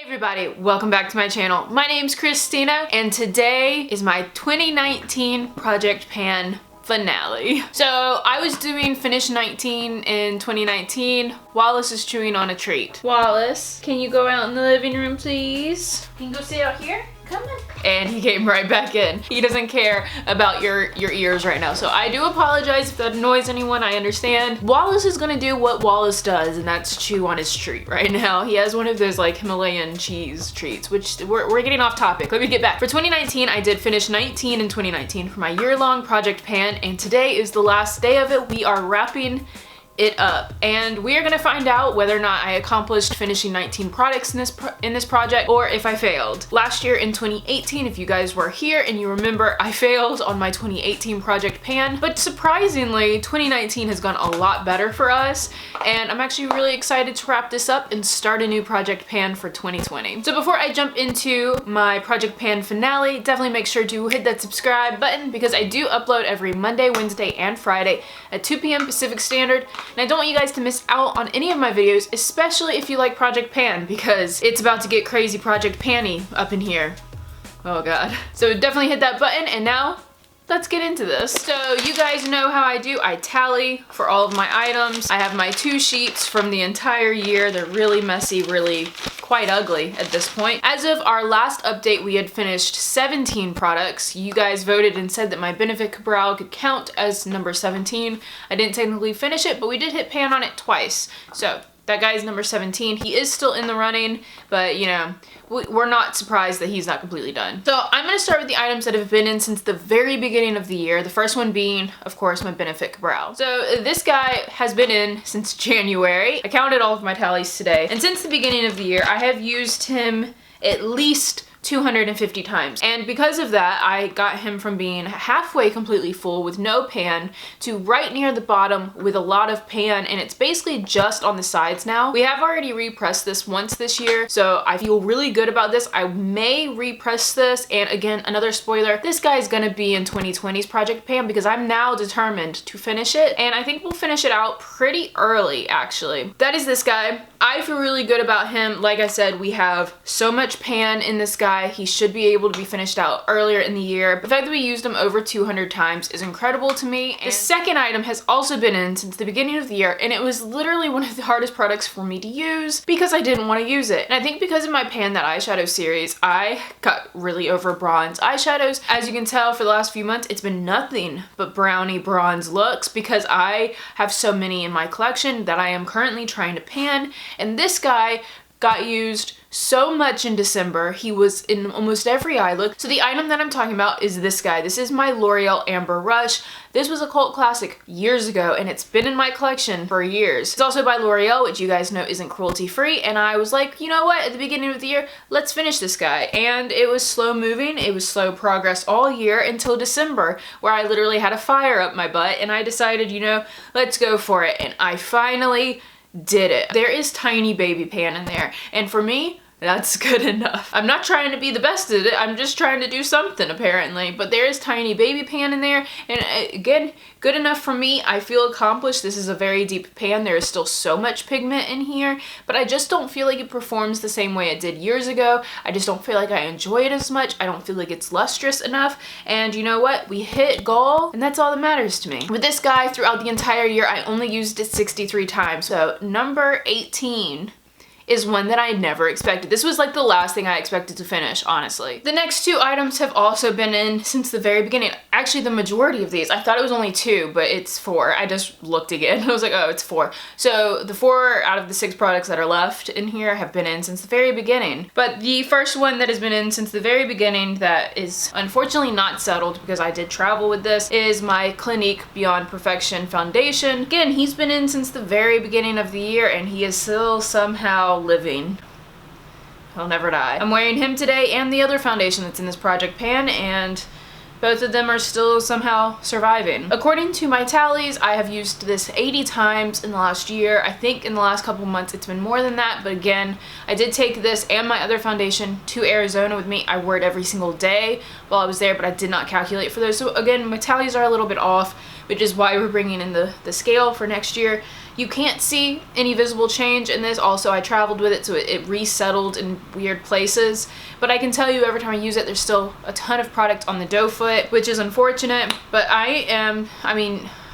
Everybody, welcome back to my channel. My name's Christina and today is my 2019 Project Pan finale. So I was doing Finish 19 in 2019. Wallace is chewing on a treat. Wallace, can you go out in the living room please? Can you go sit out here? Come on. And he came right back in. He doesn't care about your ears right now. So I do apologize if that annoys anyone, I understand. Wallace is gonna do what Wallace does, and that's chew on his treat right now. He has one of those like Himalayan cheese treats, which we're getting off topic. Let me get back. For 2019, I did Finish 19 in 2019 for my year-long Project Pan, and today is the last day of it. We are wrapping it up, and we are gonna find out whether or not I accomplished finishing 19 products in this project, or if I failed. Last year in 2018, if you guys were here and you remember, I failed on my 2018 Project Pan, but surprisingly 2019 has gone a lot better for us, and I'm actually really excited to wrap this up and start a new Project Pan for 2020. So before I jump into my Project Pan finale, definitely make sure to hit that subscribe button because I do upload every Monday, Wednesday, and Friday at 2 p.m. Pacific Standard. And I don't want you guys to miss out on any of my videos, especially if you like Project Pan, because it's about to get crazy Project Panny up in here. Oh god. So definitely hit that button, and now let's get into this. So you guys know how I do. I tally for all of my items. I have my 2 sheets from the entire year. They're really messy, really quite ugly at this point. As of our last update, we had finished 17 products. You guys voted and said that my Benefit Cabral could count as number 17. I didn't technically finish it, but we did hit pan on it twice. So that guy's number 17. He is still in the running, but you know, we're not surprised that he's not completely done. So I'm gonna start with the items that have been in since the very beginning of the year. The first one being, of course, my Benefit Cabral. So this guy has been in since January. I counted all of my tallies today. And since the beginning of the year, I have used him at least 250 times. And because of that, I got him from being halfway completely full with no pan to right near the bottom with a lot of pan, and it's basically just on the sides now. We have already repressed this once this year, so I feel really good about this. I may repress this, and again, another spoiler, this guy's gonna be in 2020's Project Pan because I'm now determined to finish it, and I think we'll finish it out pretty early, actually. That is this guy. I feel really good about him. Like I said, we have so much pan in this guy. He should be able to be finished out earlier in the year. The fact that we used him over 200 times is incredible to me. The second item has also been in since the beginning of the year, and it was literally one of the hardest products for me to use because I didn't want to use it. And I think because of my Pan That Eyeshadow series, I got really over bronze eyeshadows. As you can tell, for the last few months, it's been nothing but brownie bronze looks because I have so many in my collection that I am currently trying to pan. And this guy got used so much in December. He was in almost every eye look. So the item that I'm talking about is this guy. This is my L'Oreal Amber Rush. This was a cult classic years ago, and it's been in my collection for years. It's also by L'Oreal, which you guys know isn't cruelty free, and I was like, you know what, at the beginning of the year, let's finish this guy. And it was slow moving, it was slow progress all year until December, where I literally had a fire up my butt, and I decided, you know, let's go for it. And I finally did it. There is tiny baby pan in there, and for me, that's good enough. I'm not trying to be the best at it, I'm just trying to do something apparently, but there is tiny baby pan in there, and again, good enough for me. I feel accomplished. This is a very deep pan. There is still so much pigment in here, but I just don't feel like it performs the same way it did years ago. I just don't feel like I enjoy it as much. I don't feel like it's lustrous enough, and you know what? We hit goal, and that's all that matters to me. With this guy, throughout the entire year, I only used it 63 times, so number 18 is one that I never expected. This was like the last thing I expected to finish, honestly. The next 2 items have also been in since the very beginning. Actually, the majority of these. I thought it was only 2, but it's 4. I just looked again. I was like, oh, it's 4. So the 4 out of the 6 products that are left in here have been in since the very beginning. But the first one that has been in since the very beginning that is unfortunately not settled because I did travel with this is my Clinique Beyond Perfection foundation. Again, he's been in since the very beginning of the year, and he is still somehow living. He'll never die. I'm wearing him today and the other foundation that's in this Project Pan, and both of them are still somehow surviving. According to my tallies, I have used this 80 times in the last year. I think in the last couple months it's been more than that, but again, I did take this and my other foundation to Arizona with me. I wore it every single day while I was there, but I did not calculate for those. So again, my tallies are a little bit off, which is why we're bringing in the scale for next year. You can't see any visible change in this. Also, I traveled with it, so it resettled in weird places. But I can tell you every time I use it, there's still a ton of product on the doe foot, which is unfortunate. But I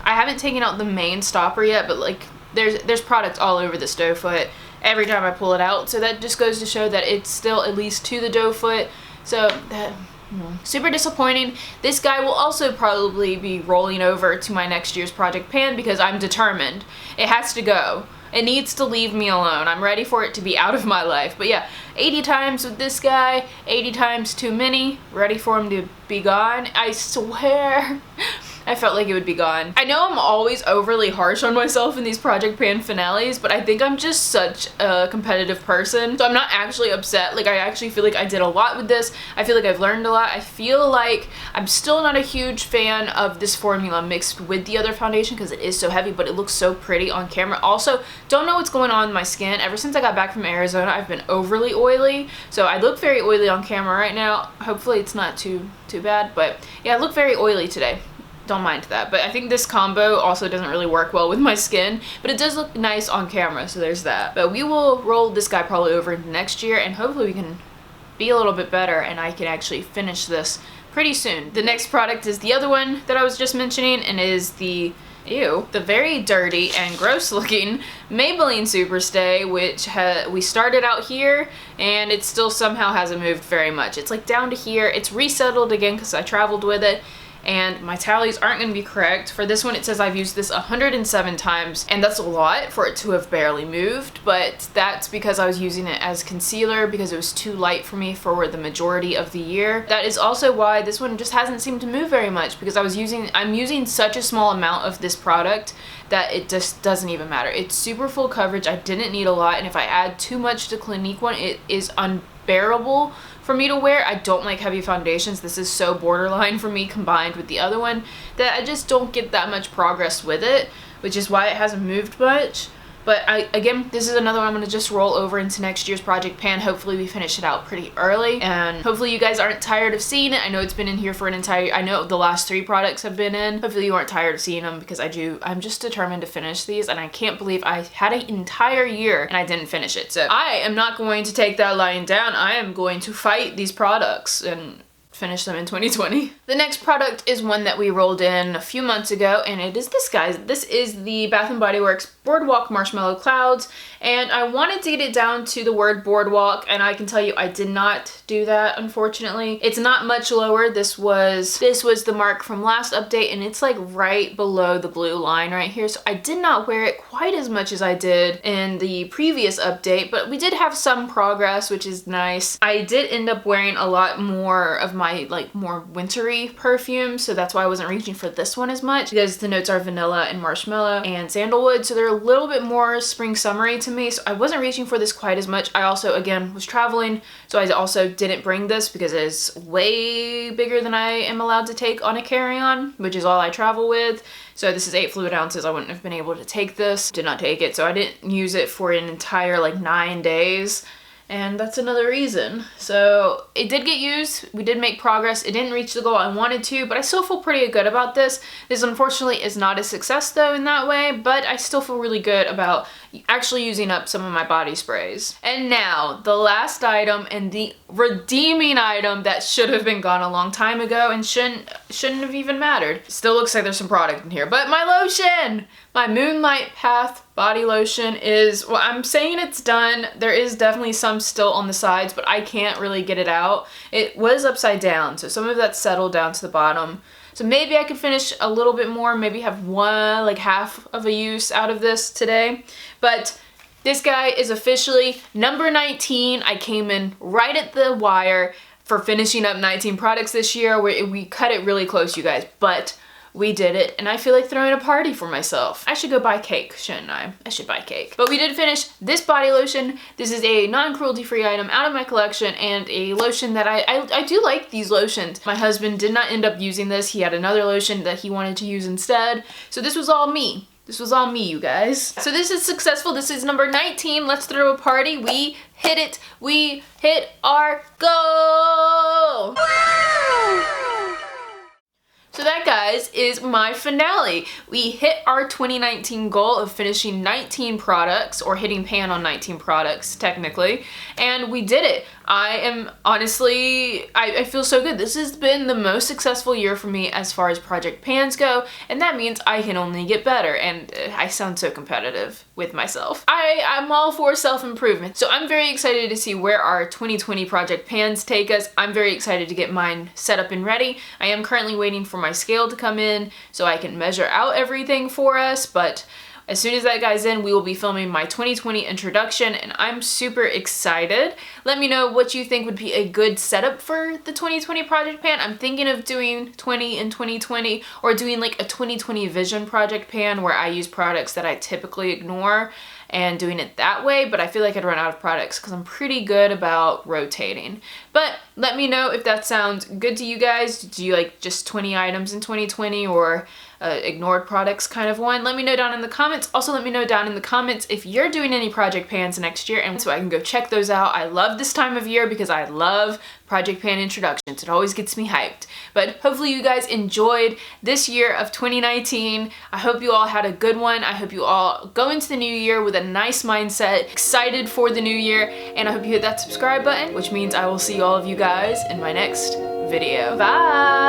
haven't taken out the main stopper yet, but like there's product all over this doe foot every time I pull it out. So that just goes to show that it's still at least to the doe foot. So that... super disappointing. This guy will also probably be rolling over to my next year's project pan because I'm determined. It has to go. It needs to leave me alone. I'm ready for it to be out of my life. But yeah, 80 times with this guy, 80 times too many. Ready for him to be gone. I swear. I felt like it would be gone. I know I'm always overly harsh on myself in these project pan finales, but I think I'm just such a competitive person. So I'm not actually upset. Like, I actually feel like I did a lot with this. I feel like I've learned a lot. I feel like I'm still not a huge fan of this formula mixed with the other foundation because it is so heavy, but it looks so pretty on camera. Also, don't know what's going on with my skin. Ever since I got back from Arizona, I've been overly oily. So I look very oily on camera right now. Hopefully it's not too bad, but yeah, I look very oily today. Don't mind that. But I think this combo also doesn't really work well with my skin, but it does look nice on camera, so there's that. But we will roll this guy probably over into next year, and hopefully we can be a little bit better and I can actually finish this pretty soon. The next product is the other one that I was just mentioning, and is the very dirty and gross looking Maybelline Superstay, which we started out here and it still somehow hasn't moved very much. It's like down to here. It's resettled again because I traveled with it, and my tallies aren't going to be correct. For this one, it says I've used this 107 times, and that's a lot for it to have barely moved, but that's because I was using it as concealer because it was too light for me for the majority of the year. That is also why this one just hasn't seemed to move very much, because I'm using such a small amount of this product that it just doesn't even matter. It's super full coverage. I didn't need a lot, and if I add too much to Clinique one, it is unbearable for me to wear. I don't like heavy foundations. This is so borderline for me combined with the other one that I just don't get that much progress with it, which is why it hasn't moved much. But again, this is another one I'm going to just roll over into next year's project pan. Hopefully we finish it out pretty early, and hopefully you guys aren't tired of seeing it. I know it's been in here for an entire, I know the last 3 products have been in. Hopefully you aren't tired of seeing them, because I'm just determined to finish these, and I can't believe I had an entire year and I didn't finish it. So I am not going to take that lying down. I am going to fight these products and finish them in 2020. The next product is one that we rolled in a few months ago, and it is this, guys. This is the Bath & Body Works Boardwalk Marshmallow Clouds, and I wanted to get it down to the word boardwalk, and I can tell you I did not do that, unfortunately. It's not much lower. This was the mark from last update, and it's like right below the blue line right here, so I did not wear it quite as much as I did in the previous update, but we did have some progress, which is nice. I did end up wearing a lot more of my like more wintry perfume, so that's why I wasn't reaching for this one as much, because the notes are vanilla and marshmallow and sandalwood, so they're a little bit more spring summery to me, so I wasn't reaching for this quite as much. I also, again, was traveling, so I also didn't bring this because it is way bigger than I am allowed to take on a carry-on, which is all I travel with. So this is 8 fluid ounces. I wouldn't have been able to take this. Did not take it, so I didn't use it for an entire like 9 days. And that's another reason. So it did get used. We did make progress. It didn't reach the goal I wanted to, but I still feel pretty good about this. This unfortunately is not a success though in that way, but I still feel really good about actually using up some of my body sprays. And now the last item, and the redeeming item that should have been gone a long time ago and shouldn't have even mattered. Still looks like there's some product in here, but my lotion! My Moonlight Path body lotion is, well, I'm saying it's done. There is definitely some still on the sides, but I can't really get it out. It was upside down, so some of that settled down to the bottom. So maybe I could finish a little bit more, maybe have one, like half of a use out of this today. But this guy is officially number 19. I came in right at the wire for finishing up 19 products this year. We cut it really close, you guys, but we did it, and I feel like throwing a party for myself. I should go buy cake, shouldn't I? I should buy cake. But we did finish this body lotion. This is a non-cruelty-free item out of my collection, and a lotion that I do like these lotions. My husband did not end up using this. He had another lotion that he wanted to use instead. So this was all me. This was all me, you guys. So this is successful. This is number 19. Let's throw a party. We hit it. We hit our goal. Wow! So that, guys, is my finale. We hit our 2019 goal of finishing 19 products, or hitting pan on 19 products, technically, and we did it. I am honestly, I feel so good. This has been the most successful year for me as far as project pans go, and that means I can only get better, and I sound so competitive with myself. I'm all for self-improvement, so I'm very excited to see where our 2020 project pans take us. I'm very excited to get mine set up and ready. I am currently waiting for my scale to come in so I can measure out everything for us, but as soon as that guy's in, we will be filming my 2020 introduction, and I'm super excited. Let me know what you think would be a good setup for the 2020 project pan. I'm thinking of doing 20 in 2020, or doing like a 2020 vision project pan where I use products that I typically ignore and doing it that way, but I feel like I'd run out of products because I'm pretty good about rotating. But let me know if that sounds good to you guys. Do you like just 20 items in 2020, or ignored products kind of one? Let me know down in the comments. Also, let me know down in the comments if you're doing any project pans next year, and so I can go check those out. I love this time of year because I love project pan introductions. It always gets me hyped. But hopefully you guys enjoyed this year of 2019. I hope you all had a good one. I hope you all go into the new year with a nice mindset, excited for the new year, and I hope you hit that subscribe button, which means I will see all of you guys in my next video. Bye!